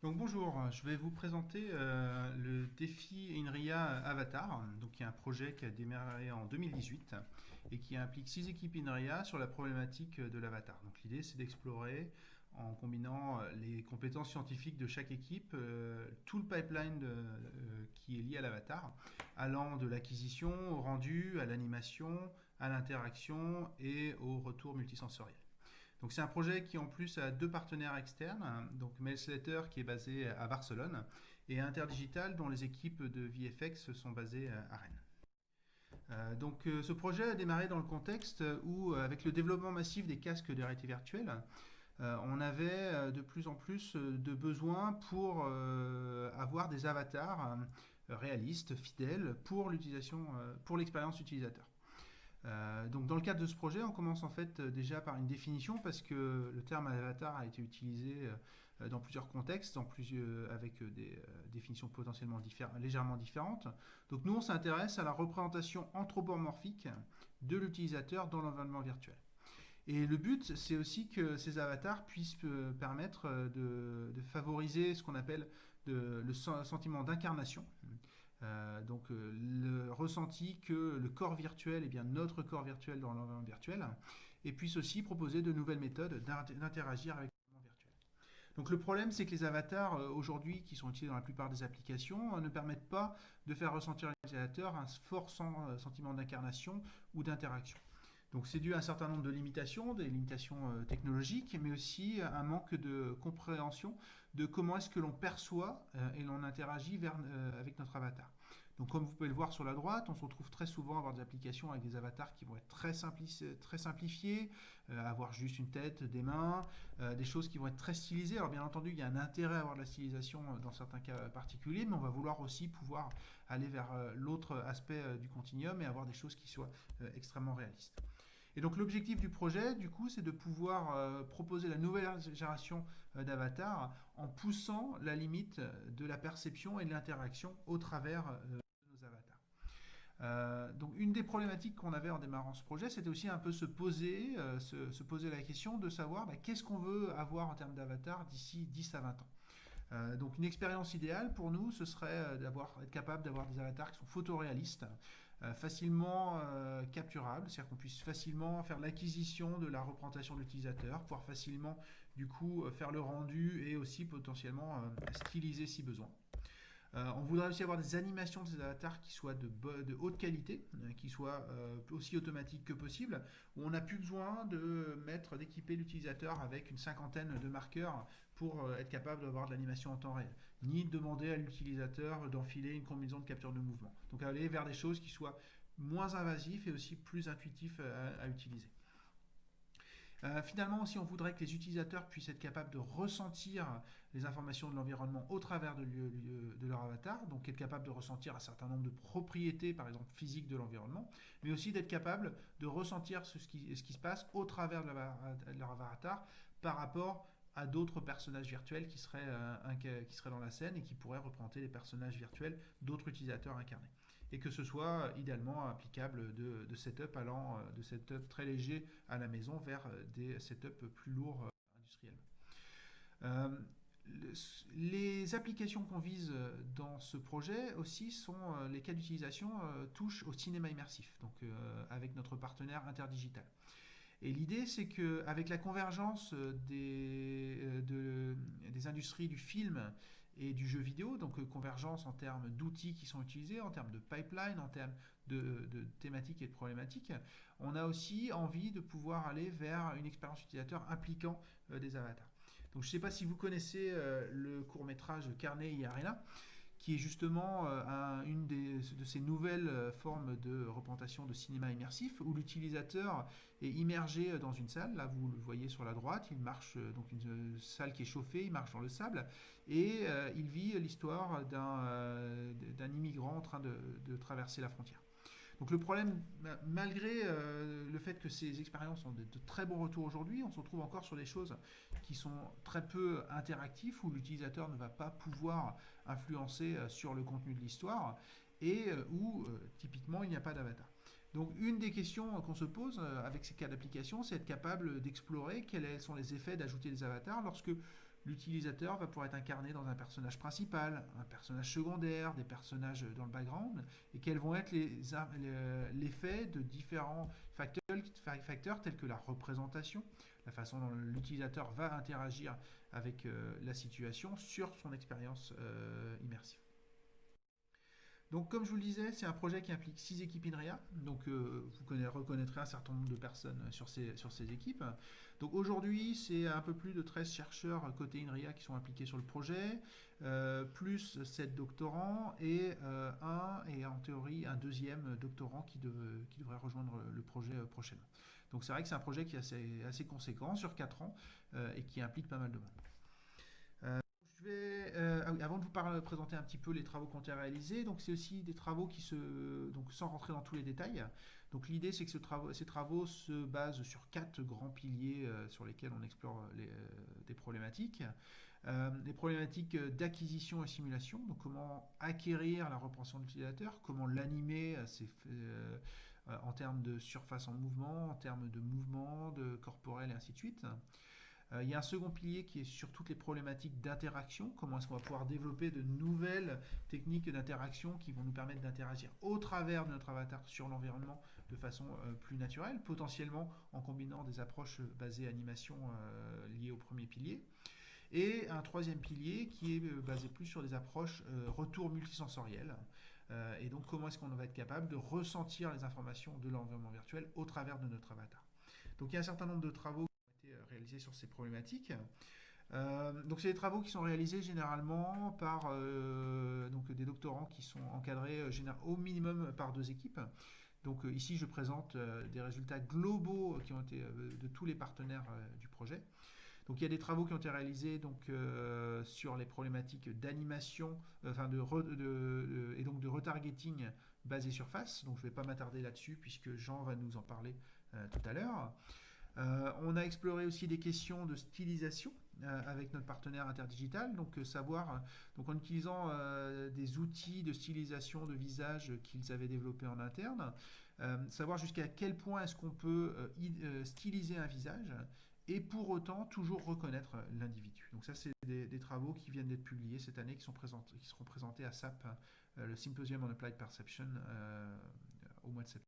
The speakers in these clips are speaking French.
Donc bonjour, je vais vous présenter le défi INRIA Avatar, donc qui est un projet qui a démarré en 2018 et qui implique 6 équipes INRIA sur la problématique de l'avatar. Donc l'idée c'est d'explorer en combinant les compétences scientifiques de chaque équipe tout le pipeline qui est lié à l'avatar, allant de l'acquisition au rendu, à l'animation, à l'interaction et au retour multisensoriel. Donc c'est un projet qui en plus a deux partenaires externes, donc Mailslater qui est basé à Barcelone et Interdigital dont les équipes de VFX sont basées à Rennes. Ce projet a démarré dans le contexte où, avec le développement massif des casques de réalité virtuelle, on avait de plus en plus de besoins pour avoir des avatars réalistes, fidèles pour l'utilisation, pour l'expérience utilisateur. Donc dans le cadre de ce projet, on commence en fait déjà par une définition parce que le terme avatar a été utilisé dans plusieurs contextes, avec des définitions potentiellement légèrement différentes. Donc nous, on s'intéresse à la représentation anthropomorphique de l'utilisateur dans l'environnement virtuel. Et le but, c'est aussi que ces avatars puissent permettre de favoriser ce qu'on appelle le sentiment d'incarnation. Le ressenti que le corps virtuel est bien notre corps virtuel dans l'environnement virtuel et puisse aussi proposer de nouvelles méthodes d'interagir avec l'environnement virtuel. Donc le problème, c'est que les avatars aujourd'hui qui sont utilisés dans la plupart des applications ne permettent pas de faire ressentir à l'utilisateur un fort sentiment d'incarnation ou d'interaction. Donc c'est dû à un certain nombre de limitations, des limitations technologiques, mais aussi un manque de compréhension de comment est-ce que l'on perçoit et l'on interagit avec notre avatar. Donc comme vous pouvez le voir sur la droite, on se retrouve très souvent à avoir des applications avec des avatars qui vont être très simplifiés, avoir juste une tête, des mains, des choses qui vont être très stylisées. Alors bien entendu, il y a un intérêt à avoir de la stylisation dans certains cas particuliers, mais on va vouloir aussi pouvoir aller vers l'autre aspect du continuum et avoir des choses qui soient extrêmement réalistes. Et donc l'objectif du projet, du coup, c'est de pouvoir proposer la nouvelle génération d'avatars en poussant la limite de la perception et de l'interaction au travers de nos avatars. Donc une des problématiques qu'on avait en démarrant ce projet, c'était aussi un peu se poser la question de savoir qu'est-ce qu'on veut avoir en termes d'avatar d'ici 10 à 20 ans. Donc une expérience idéale pour nous, ce serait être capable d'avoir des avatars qui sont photoréalistes, facilement capturables, c'est-à-dire qu'on puisse facilement faire l'acquisition de la représentation de l'utilisateur, pouvoir facilement du coup faire le rendu et aussi potentiellement styliser si besoin. On voudrait aussi avoir des animations de ces avatars qui soient de haute qualité, qui soient aussi automatiques que possible, où on n'a plus besoin d'équiper l'utilisateur avec une cinquantaine de marqueurs pour être capable d'avoir de l'animation en temps réel, ni de demander à l'utilisateur d'enfiler une combinaison de capture de mouvement. Donc aller vers des choses qui soient moins invasives et aussi plus intuitifs à utiliser. Finalement aussi, on voudrait que les utilisateurs puissent être capables de ressentir les informations de l'environnement au travers de leur avatar, donc être capable de ressentir un certain nombre de propriétés, par exemple physiques de l'environnement, mais aussi d'être capable de ressentir ce qui se passe au travers de leur avatar par rapport à d'autres personnages virtuels qui seraient dans la scène et qui pourraient représenter les personnages virtuels d'autres utilisateurs incarnés. Et que ce soit idéalement applicable de setup allant de setup très léger à la maison vers des setups plus lourds industriellement. Euh, les applications qu'on vise dans ce projet aussi sont les cas d'utilisation touchent au cinéma immersif, donc avec notre partenaire Interdigital. Et l'idée, c'est qu'avec la convergence des industries du film et du jeu vidéo, donc convergence en termes d'outils qui sont utilisés, en termes de pipeline, en termes de thématiques et de problématiques, on a aussi envie de pouvoir aller vers une expérience utilisateur impliquant des avatars. Donc je ne sais pas si vous connaissez le court-métrage Carnet et Arena, qui est justement une de ces nouvelles formes de représentation de cinéma immersif, où l'utilisateur est immergé dans une salle. Là, vous le voyez sur la droite, il marche donc une salle qui est chauffée, il marche dans le sable, et il vit l'histoire d'un immigrant en train de traverser la frontière. Donc le problème, malgré le fait que ces expériences ont de très bons retours aujourd'hui, on se retrouve encore sur des choses qui sont très peu interactives, où l'utilisateur ne va pas pouvoir influencer sur le contenu de l'histoire, et où typiquement il n'y a pas d'avatar. Donc une des questions qu'on se pose avec ces cas d'application, c'est être capable d'explorer quels sont les effets d'ajouter des avatars lorsque l'utilisateur va pouvoir être incarné dans un personnage principal, un personnage secondaire, des personnages dans le background, et quels vont être l'effet de différents facteurs tels que la représentation, la façon dont l'utilisateur va interagir avec la situation sur son expérience immersive. Donc, comme je vous le disais, c'est un projet qui implique 6 équipes INRIA. Donc, vous reconnaîtrez un certain nombre de personnes sur ces équipes. Donc, aujourd'hui, c'est un peu plus de 13 chercheurs côté INRIA qui sont impliqués sur le projet, plus 7 doctorants et en théorie un deuxième doctorant qui devrait rejoindre le projet prochainement. Donc, c'est vrai que c'est un projet qui est assez conséquent sur 4 ans et qui implique pas mal de monde. Avant de vous présenter un petit peu les travaux qui ont été réalisés, donc c'est aussi des travaux donc sans rentrer dans tous les détails. Donc l'idée c'est que ces travaux se basent sur 4 grands piliers sur lesquels on explore des problématiques. Les problématiques d'acquisition et simulation, donc comment acquérir la représentation de l'utilisateur, comment l'animer en termes de surface en mouvement, en termes de mouvement, de corporel et ainsi de suite. Il y a un second pilier qui est sur toutes les problématiques d'interaction. Comment est-ce qu'on va pouvoir développer de nouvelles techniques d'interaction qui vont nous permettre d'interagir au travers de notre avatar sur l'environnement de façon plus naturelle, potentiellement en combinant des approches basées animation liées au premier pilier. Et un troisième pilier qui est basé plus sur des approches retour multisensoriel. Et donc comment est-ce qu'on va être capable de ressentir les informations de l'environnement virtuel au travers de notre avatar. Donc il y a un certain nombre de travaux réalisés sur ces problématiques. Donc c'est des travaux qui sont réalisés généralement par donc des doctorants qui sont encadrés au minimum par 2 équipes. Donc ici je présente des résultats globaux qui ont été de tous les partenaires du projet. Donc il y a des travaux qui ont été réalisés donc, sur les problématiques d'animation, et donc de retargeting basé sur face. Donc je ne vais pas m'attarder là-dessus puisque Jean va nous en parler tout à l'heure. On a exploré aussi des questions de stylisation avec notre partenaire Interdigital, donc en utilisant des outils de stylisation de visage qu'ils avaient développés en interne, savoir jusqu'à quel point est-ce qu'on peut styliser un visage et pour autant toujours reconnaître l'individu. Donc ça c'est des travaux qui viennent d'être publiés cette année, qui seront présentés à SAP, le Symposium on Applied Perception, au mois de septembre.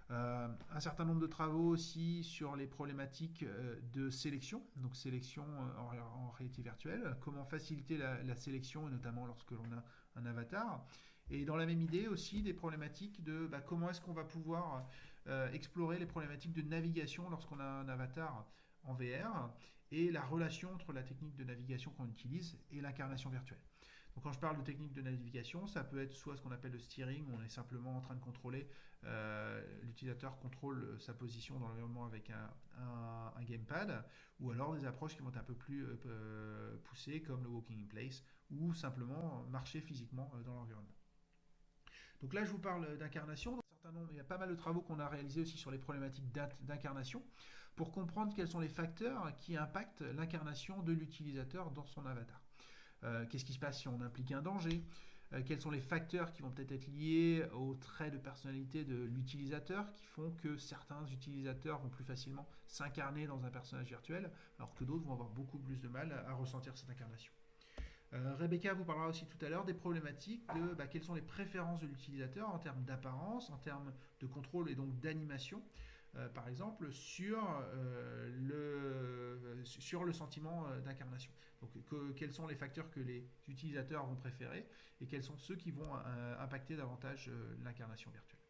Un certain nombre de travaux aussi sur les problématiques de sélection, donc sélection en réalité virtuelle, comment faciliter la sélection, et notamment lorsque l'on a un avatar. Et dans la même idée aussi des problématiques de comment est-ce qu'on va pouvoir explorer les problématiques de navigation lorsqu'on a un avatar en VR et la relation entre la technique de navigation qu'on utilise et l'incarnation virtuelle. Donc quand je parle de technique de navigation, ça peut être soit ce qu'on appelle le steering, où on est simplement en train de contrôler, l'utilisateur contrôle sa position dans l'environnement avec un gamepad, ou alors des approches qui vont être un peu plus poussées comme le walking in place, ou simplement marcher physiquement dans l'environnement. Donc là je vous parle d'incarnation, il y a pas mal de travaux qu'on a réalisés aussi sur les problématiques d'incarnation, pour comprendre quels sont les facteurs qui impactent l'incarnation de l'utilisateur dans son avatar. Qu'est-ce qui se passe si on implique un danger, quels sont les facteurs qui vont peut-être être liés aux traits de personnalité de l'utilisateur qui font que certains utilisateurs vont plus facilement s'incarner dans un personnage virtuel alors que d'autres vont avoir beaucoup plus de mal à ressentir cette incarnation. Rebecca vous parlera aussi tout à l'heure des problématiques de quelles sont les préférences de l'utilisateur en termes d'apparence, en termes de contrôle et donc d'animation. Par exemple sur le sentiment d'incarnation. Donc quels sont les facteurs que les utilisateurs vont préférer et quels sont ceux qui vont impacter davantage l'incarnation virtuelle.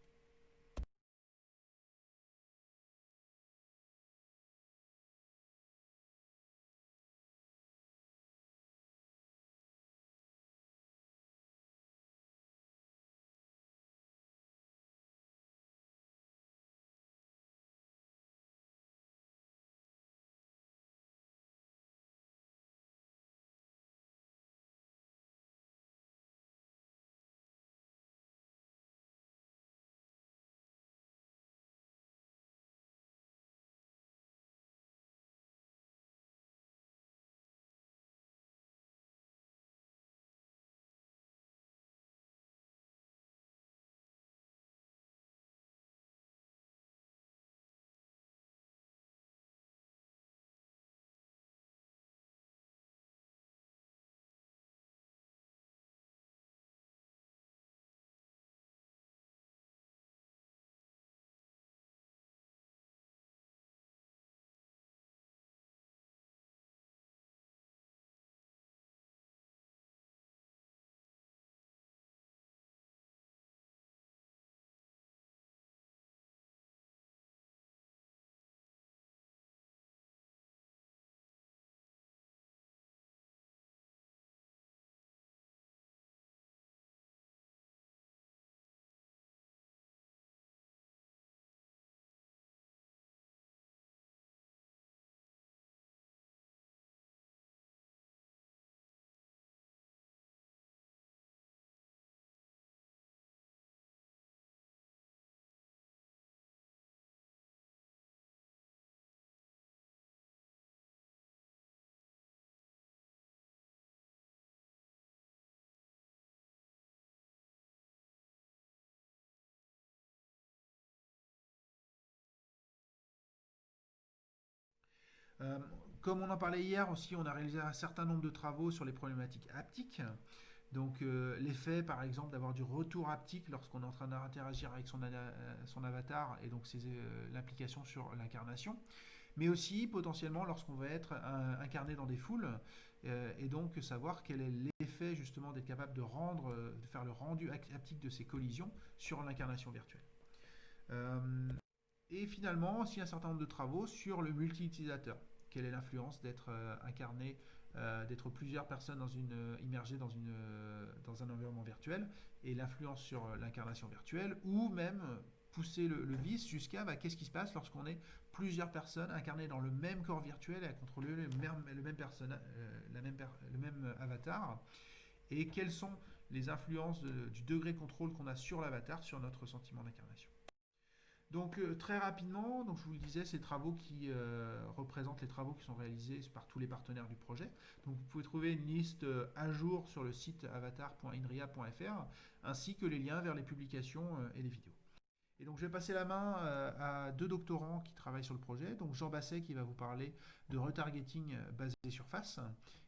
Euh, Comme on en parlait hier aussi, on a réalisé un certain nombre de travaux sur les problématiques haptiques. Donc l'effet par exemple d'avoir du retour haptique lorsqu'on est en train d'interagir avec son avatar et donc l'implication sur l'incarnation, mais aussi potentiellement lorsqu'on va être incarné dans des foules et donc savoir quel est l'effet justement d'être capable de faire le rendu haptique de ces collisions sur l'incarnation virtuelle. Euh, et finalement, aussi un certain nombre de travaux sur le multi-utilisateur. Quelle est l'influence d'être incarné, d'être plusieurs personnes immergées dans un environnement virtuel et l'influence sur l'incarnation virtuelle ou même pousser le vice jusqu'à qu'est-ce qui se passe lorsqu'on est plusieurs personnes incarnées dans le même corps virtuel et à contrôler le même avatar et quelles sont les influences du degré de contrôle qu'on a sur l'avatar sur notre sentiment d'incarnation. Donc très rapidement, donc je vous le disais, ces travaux qui représentent les travaux qui sont réalisés par tous les partenaires du projet. Donc vous pouvez trouver une liste à jour sur le site avatar.inria.fr ainsi que les liens vers les publications et les vidéos. Et donc je vais passer la main à deux doctorants qui travaillent sur le projet. Donc Jean Basset qui va vous parler de retargeting basé sur face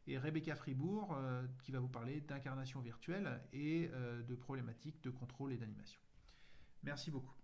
et Rebecca Fribourg qui va vous parler d'incarnation virtuelle et de problématiques de contrôle et d'animation. Merci beaucoup.